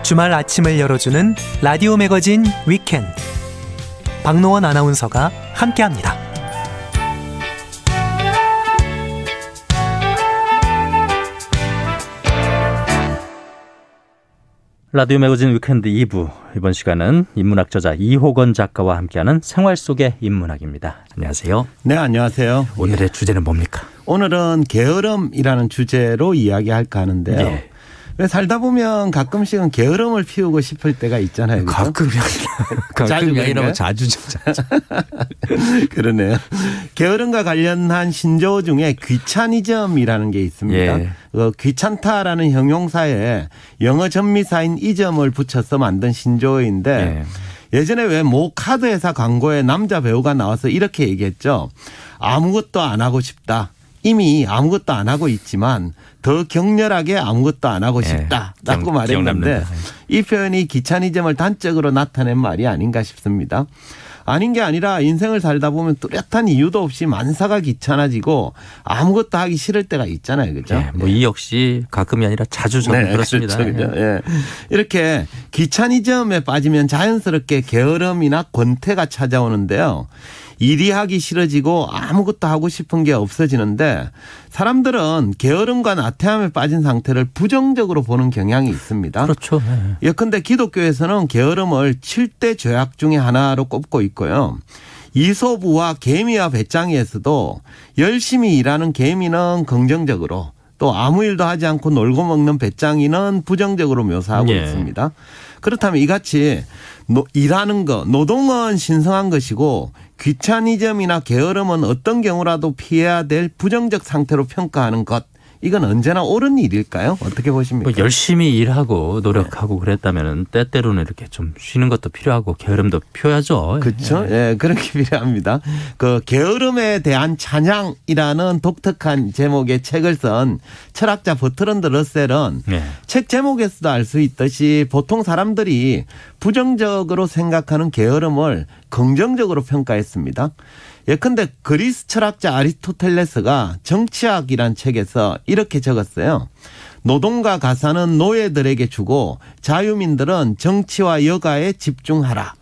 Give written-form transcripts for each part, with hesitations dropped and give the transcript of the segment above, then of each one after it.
주말 아침을 열어주는 라디오 매거진 위켄드. 박노원 아나운서가 함께합니다. 라디오 매거진 위켄드 2부, 이번 시간은 인문학 저자 이호건 작가와 함께하는 생활 속의 인문학입니다. 안녕하세요. 네, 안녕하세요. 오늘의 주제는 뭡니까? 오늘은 게으름이라는 주제로 이야기할까 하는데요. 예. 왜 살다 보면 가끔씩은 게으름을 피우고 싶을 때가 있잖아요. 그렇죠? 가끔이 아니라 자주 자주. 그러네요. 게으름과 관련한 신조어 중에 귀차니즘이라는 게 있습니다. 예. 귀찮다라는 형용사에 영어 전미사인 이점을 붙여서 만든 신조어인데 예전에 왜 모 카드 회사 광고에 남자 배우가 나와서 이렇게 얘기했죠. 아무것도 안 하고 싶다. 이미 아무것도 안 하고 있지만 더 격렬하게 아무것도 안 하고 싶다라고 말했는데 이 표현이 귀차니즘을 단적으로 나타낸 말이 아닌가 싶습니다. 아닌 게 아니라 인생을 살다 보면 뚜렷한 이유도 없이 만사가 귀찮아지고 아무것도 하기 싫을 때가 있잖아요. 그렇죠? 네, 뭐 이 역시 가끔이 아니라 자주 저는 그렇습니다. 그렇죠. 예. 이렇게 귀차니즘에 빠지면 자연스럽게 게으름이나 권태가 찾아오는데요. 일이 하기 싫어지고 아무것도 하고 싶은 게 없어지는데 사람들은 게으름과 나태함에 빠진 상태를 부정적으로 보는 경향이 있습니다. 그렇죠. 예컨대 기독교에서는 게으름을 7대 죄악 중에 하나로 꼽고 있고요. 이솝우와 개미와 배짱이에서도 열심히 일하는 개미는 긍정적으로 또 아무 일도 하지 않고 놀고 먹는 배짱이는 부정적으로 묘사하고 있습니다. 그렇다면 이같이 일하는 것, 노동은 신성한 것이고 귀차니즘이나 게으름은 어떤 경우라도 피해야 될 부정적 상태로 평가하는 것. 이건 언제나 옳은 일일까요? 어떻게 보십니까? 뭐 열심히 일하고 노력하고 그랬다면 때때로는 이렇게 좀 쉬는 것도 필요하고 게으름도 필요하죠. 그렇죠. 예, 그런 게 필요합니다. 그 게으름에 대한 찬양이라는 독특한 제목의 책을 쓴 철학자 버트런드 러셀은 책 제목에서도 알 수 있듯이 보통 사람들이 부정적으로 생각하는 게으름을 긍정적으로 평가했습니다. 예컨대 그리스 철학자 아리스토텔레스가 정치학이란 책에서 이렇게 적었어요. 노동과 가사는 노예들에게 주고 자유민들은 정치와 여가에 집중하라.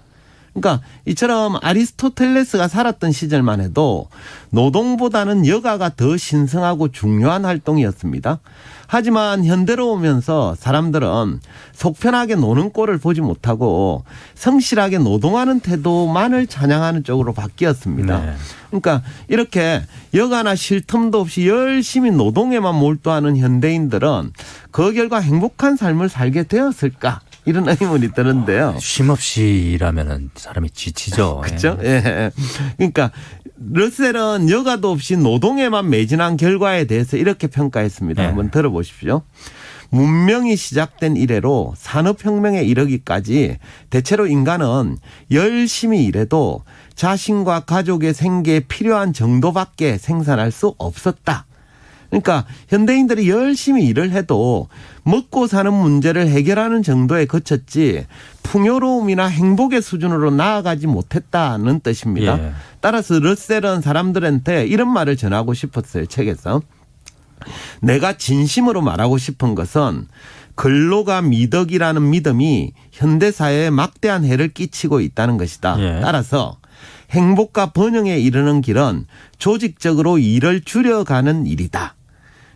그러니까 이처럼 아리스토텔레스가 살았던 시절만 해도 노동보다는 여가가 더 신성하고 중요한 활동이었습니다. 하지만 현대로 오면서 사람들은 속편하게 노는 꼴을 보지 못하고 성실하게 노동하는 태도만을 찬양하는 쪽으로 바뀌었습니다. 그러니까 이렇게 여가나 쉴 틈도 없이 열심히 노동에만 몰두하는 현대인들은 그 결과 행복한 삶을 살게 되었을까? 이런 의문이 드는데요. 쉼 없이 일하면 사람이 지치죠. 그렇죠? 예. 그러니까 러셀은 여가도 없이 노동에만 매진한 결과에 대해서 이렇게 평가했습니다. 한번 들어보십시오. 문명이 시작된 이래로 산업혁명에 이르기까지 대체로 인간은 열심히 일해도 자신과 가족의 생계에 필요한 정도밖에 생산할 수 없었다. 그러니까 현대인들이 열심히 일을 해도 먹고 사는 문제를 해결하는 정도에 그쳤지 풍요로움이나 행복의 수준으로 나아가지 못했다는 뜻입니다. 따라서 러셀은 사람들한테 이런 말을 전하고 싶었어요. 책에서. 내가 진심으로 말하고 싶은 것은 근로가 미덕이라는 믿음이 현대사회에 막대한 해를 끼치고 있다는 것이다. 따라서 행복과 번영에 이르는 길은 조직적으로 일을 줄여가는 일이다.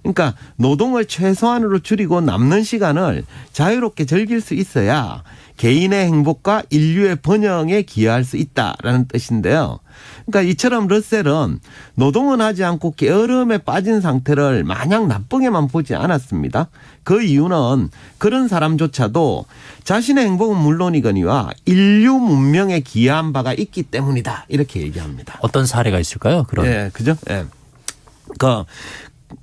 그러니까 노동을 최소한으로 줄이고 남는 시간을 자유롭게 즐길 수 있어야 개인의 행복과 인류의 번영에 기여할 수 있다라는 뜻인데요. 그러니까 이처럼 러셀은 노동은 하지 않고 게으름에 빠진 상태를 마냥 나쁘게만 보지 않았습니다. 그 이유는 그런 사람조차도 자신의 행복은 물론이거니와 인류 문명에 기여한 바가 있기 때문이다. 이렇게 얘기합니다. 어떤 사례가 있을까요? 그런. 예, 그죠? 예.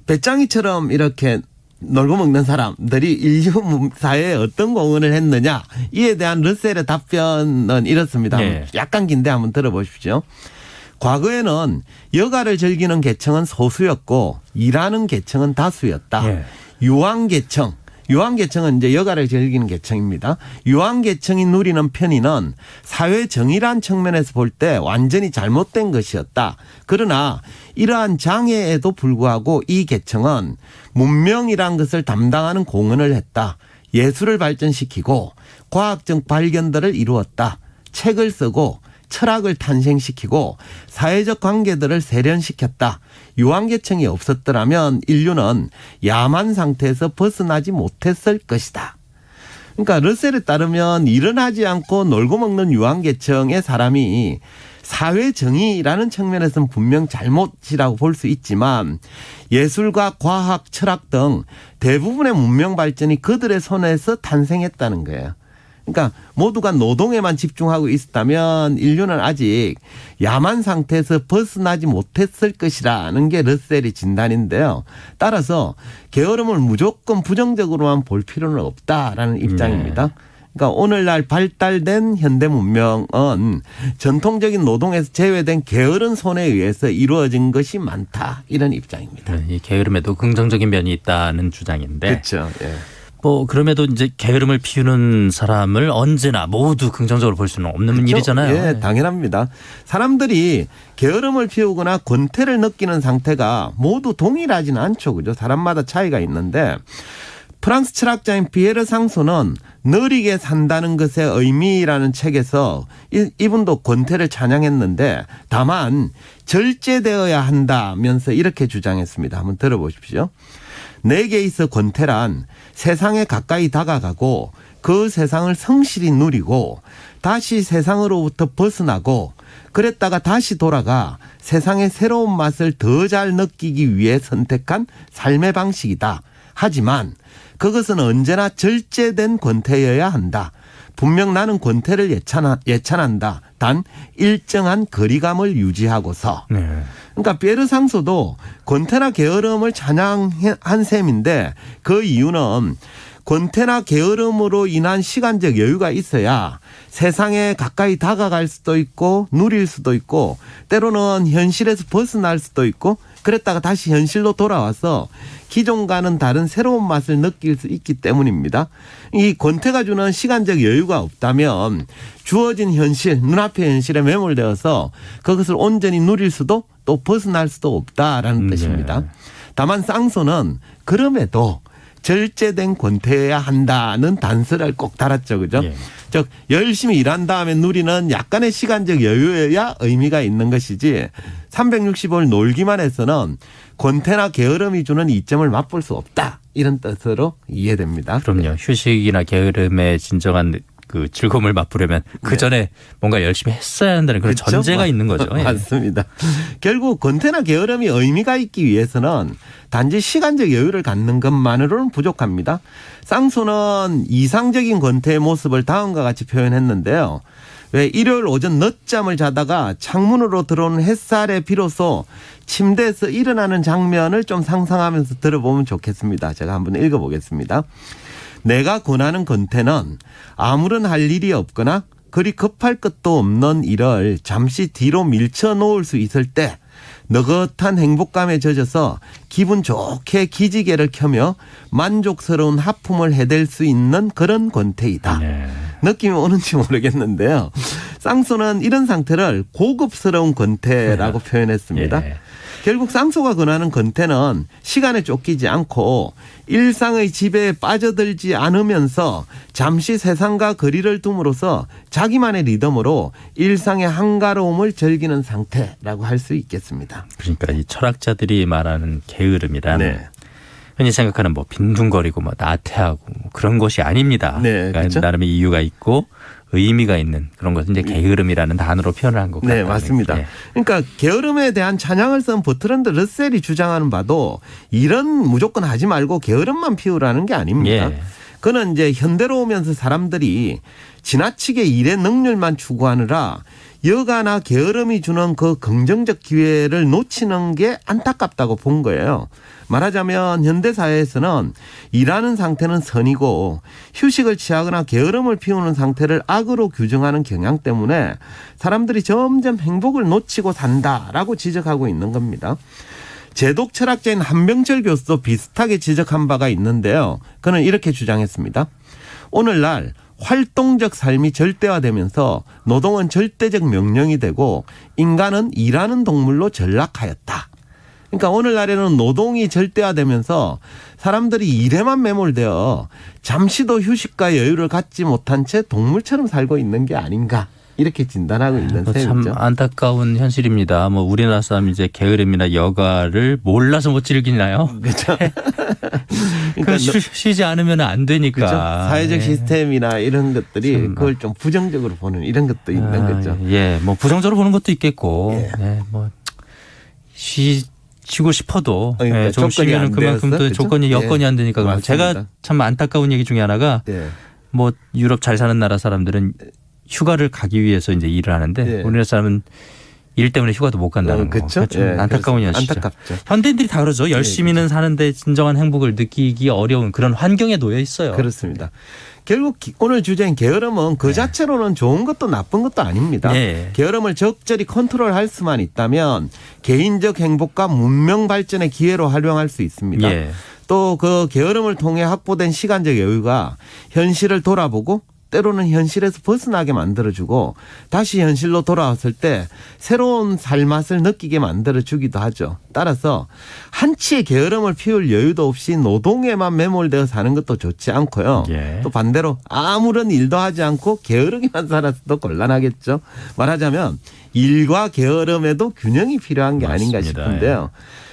배짱이처럼 이렇게 놀고 먹는 사람들이 인류 사회에 어떤 공헌을 했느냐 이에 대한 러셀의 답변은 이렇습니다. 약간 긴데 한번 들어보십시오. 과거에는 여가를 즐기는 계층은 소수였고 일하는 계층은 다수였다. 유황계층. 유황계층은 이제 여가를 즐기는 계층입니다. 유황계층이 누리는 편의는 사회 정의란 측면에서 볼 때 완전히 잘못된 것이었다. 그러나 이러한 장애에도 불구하고 이 계층은 문명이란 것을 담당하는 공헌을 했다. 예술을 발전시키고 과학적 발견들을 이루었다. 책을 쓰고 철학을 탄생시키고 사회적 관계들을 세련시켰다. 유한계층이 없었더라면 인류는 야만 상태에서 벗어나지 못했을 것이다. 그러니까 러셀에 따르면 일어나지 않고 놀고 먹는 유한계층의 사람이 사회정의라는 측면에서는 분명 잘못이라고 볼 수 있지만 예술과 과학, 철학 등 대부분의 문명 발전이 그들의 손에서 탄생했다는 거예요. 그러니까 모두가 노동에만 집중하고 있었다면 인류는 아직 야만 상태에서 벗어나지 못했을 것이라는 게 러셀의 진단인데요. 따라서 게으름을 무조건 부정적으로만 볼 필요는 없다라는 입장입니다. 그러니까 오늘날 발달된 현대 문명은 전통적인 노동에서 제외된 게으른 손에 의해서 이루어진 것이 많다. 이런 입장입니다. 이 게으름에도 긍정적인 면이 있다는 주장인데. 그렇죠. 예. 뭐 그럼에도 이제 게으름을 피우는 사람을 언제나 모두 긍정적으로 볼 수는 없는 그렇죠? 일이잖아요. 예, 당연합니다. 사람들이 게으름을 피우거나 권태를 느끼는 상태가 모두 동일하지는 않죠. 그죠? 사람마다 차이가 있는데 프랑스 철학자인 피에르 상소는 느리게 산다는 것의 의미라는 책에서 이분도 권태를 찬양했는데 다만 절제되어야 한다면서 이렇게 주장했습니다. 한번 들어보십시오. 내게 있어 권태란 세상에 가까이 다가가고 그 세상을 성실히 누리고 다시 세상으로부터 벗어나고 그랬다가 다시 돌아가 세상의 새로운 맛을 더 잘 느끼기 위해 선택한 삶의 방식이다. 하지만 그것은 언제나 절제된 권태여야 한다. 분명 나는 권태를 예찬한다. 단 일정한 거리감을 유지하고서. 그러니까 피에르 상소도 권태나 게으름을 찬양한 셈인데 그 이유는 권태나 게으름으로 인한 시간적 여유가 있어야 세상에 가까이 다가갈 수도 있고 누릴 수도 있고 때로는 현실에서 벗어날 수도 있고 그랬다가 다시 현실로 돌아와서 기존과는 다른 새로운 맛을 느낄 수 있기 때문입니다. 이 권태가 주는 시간적 여유가 없다면 주어진 현실, 눈앞의 현실에 매몰되어서 그것을 온전히 누릴 수도 또 벗어날 수도 없다라는 뜻입니다. 다만 쌍소는 그럼에도 절제된 권태여야 한다는 단서를 꼭 달았죠. 그죠? 예. 즉 열심히 일한 다음에 누리는 약간의 시간적 여유여야 의미가 있는 것이지 365일 놀기만 해서는 권태나 게으름이 주는 이점을 맛볼 수 없다. 이런 뜻으로 이해됩니다. 그럼요. 휴식이나 게으름의 진정한 그 즐거움을 맛보려면 그 전에 뭔가 열심히 했어야 한다는 그런 그렇죠? 전제가 있는 거죠. 예. 맞습니다. 결국 권태나 게으름이 의미가 있기 위해서는 단지 시간적 여유를 갖는 것만으로는 부족합니다. 쌍소는 이상적인 권태의 모습을 다음과 같이 표현했는데요. 왜 일요일 오전 늦잠을 자다가 창문으로 들어오는 햇살에 비로소 침대에서 일어나는 장면을 좀 상상하면서 들어보면 좋겠습니다. 제가 한번 읽어보겠습니다. 내가 권하는 권태는 아무런 할 일이 없거나 그리 급할 것도 없는 일을 잠시 뒤로 밀쳐 놓을 수 있을 때 느긋한 행복감에 젖어서 기분 좋게 기지개를 켜며 만족스러운 하품을 해댈 수 있는 그런 권태이다. 느낌이 오는지 모르겠는데요. 쌍소는 이런 상태를 고급스러운 권태라고 표현했습니다. 예. 결국 쌍소가 권하는 권태는 시간에 쫓기지 않고 일상의 지배에 빠져들지 않으면서 잠시 세상과 거리를 둠으로써 자기만의 리듬으로 일상의 한가로움을 즐기는 상태라고 할 수 있겠습니다. 그러니까 이 철학자들이 말하는 게으름이란 흔히 생각하는 뭐 빈둥거리고 뭐 나태하고 뭐 그런 것이 아닙니다. 네, 그러니까 그렇죠? 나름의 이유가 있고 의미가 있는 그런 것을 이제 게으름이라는 단어로 표현을 한 것 같아요. 네, 맞습니다. 예. 그러니까 게으름에 대한 찬양을 쓴 버트란드 러셀이 주장하는 바도 일은 무조건 하지 말고 게으름만 피우라는 게 아닙니다. 예. 그는 이제 현대로 오면서 사람들이 지나치게 일의 능률만 추구하느라 여가나 게으름이 주는 그 긍정적 기회를 놓치는 게 안타깝다고 본 거예요. 말하자면 현대사회에서는 일하는 상태는 선이고 휴식을 취하거나 게으름을 피우는 상태를 악으로 규정하는 경향 때문에 사람들이 점점 행복을 놓치고 산다라고 지적하고 있는 겁니다. 제독 철학자인 한병철 교수도 비슷하게 지적한 바가 있는데요. 그는 이렇게 주장했습니다. 오늘날 활동적 삶이 절대화되면서 노동은 절대적 명령이 되고 인간은 일하는 동물로 전락하였다. 그러니까 오늘날에는 노동이 절대화되면서 사람들이 일에만 매몰되어 잠시도 휴식과 여유를 갖지 못한 채 동물처럼 살고 있는 게 아닌가. 이렇게 진단하고 있는 참 셈이죠. 안타까운 현실입니다. 뭐 우리나라 사람 이제 게으름이나 여가를 몰라서 못 즐기나요? 그렇죠. 그러니까 쉬지 않으면 안 되니까. 그렇죠. 사회적 시스템이나 이런 것들이 참. 그걸 좀 부정적으로 보는 이런 것도 있는 거죠. 예, 뭐 부정적으로 보는 것도 있겠고, 예. 예, 뭐 쉬고 싶어도 그러니까 예, 좀 조건이 쉬면은 안 그만큼 되었어? 또 그죠? 조건이 여건이 예. 안 되니까 그런 거. 제가 맞습니다. 참 안타까운 얘기 중에 하나가 예. 뭐 유럽 잘 사는 나라 사람들은 휴가를 가기 위해서 이제 일을 하는데 예. 우리나라 사람은 일 때문에 휴가도 못 간다는 거. 그렇죠. 좀 예, 안타까운 그렇습니다. 현실이죠. 안타깝죠. 현대인들이 다 그러죠. 열심히는 사는데 진정한 행복을 느끼기 어려운 그런 환경에 놓여 있어요. 그렇습니다. 결국 오늘 주제인 게으름은 그 자체로는 좋은 것도 나쁜 것도 아닙니다. 네. 게으름을 적절히 컨트롤할 수만 있다면 개인적 행복과 문명 발전의 기회로 활용할 수 있습니다. 예. 또 그 게으름을 통해 확보된 시간적 여유가 현실을 돌아보고 때로는 현실에서 벗어나게 만들어주고 다시 현실로 돌아왔을 때 새로운 살맛을 느끼게 만들어주기도 하죠. 따라서 한치의 게으름을 피울 여유도 없이 노동에만 매몰되어 사는 것도 좋지 않고요. 예. 또 반대로 아무런 일도 하지 않고 게으르기만 살아서도 곤란하겠죠. 말하자면 일과 게으름에도 균형이 필요한 게 아닌가 맞습니다. 싶은데요.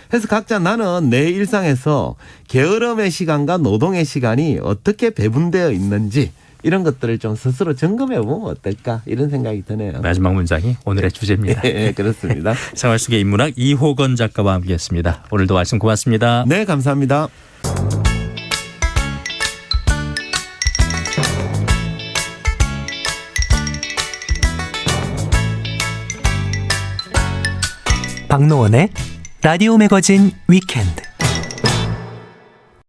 그래서 각자 나는 내 일상에서 게으름의 시간과 노동의 시간이 어떻게 배분되어 있는지 이런 것들을 좀 스스로 점검해 보면 어떨까 이런 생각이 드네요. 마지막 문장이 오늘의 주제입니다. 예, 그렇습니다. 생활 속의 인문학 이호건 작가와 함께했습니다. 오늘도 말씀 고맙습니다. 네, 감사합니다. 박노원의 라디오 매거진 위켄드.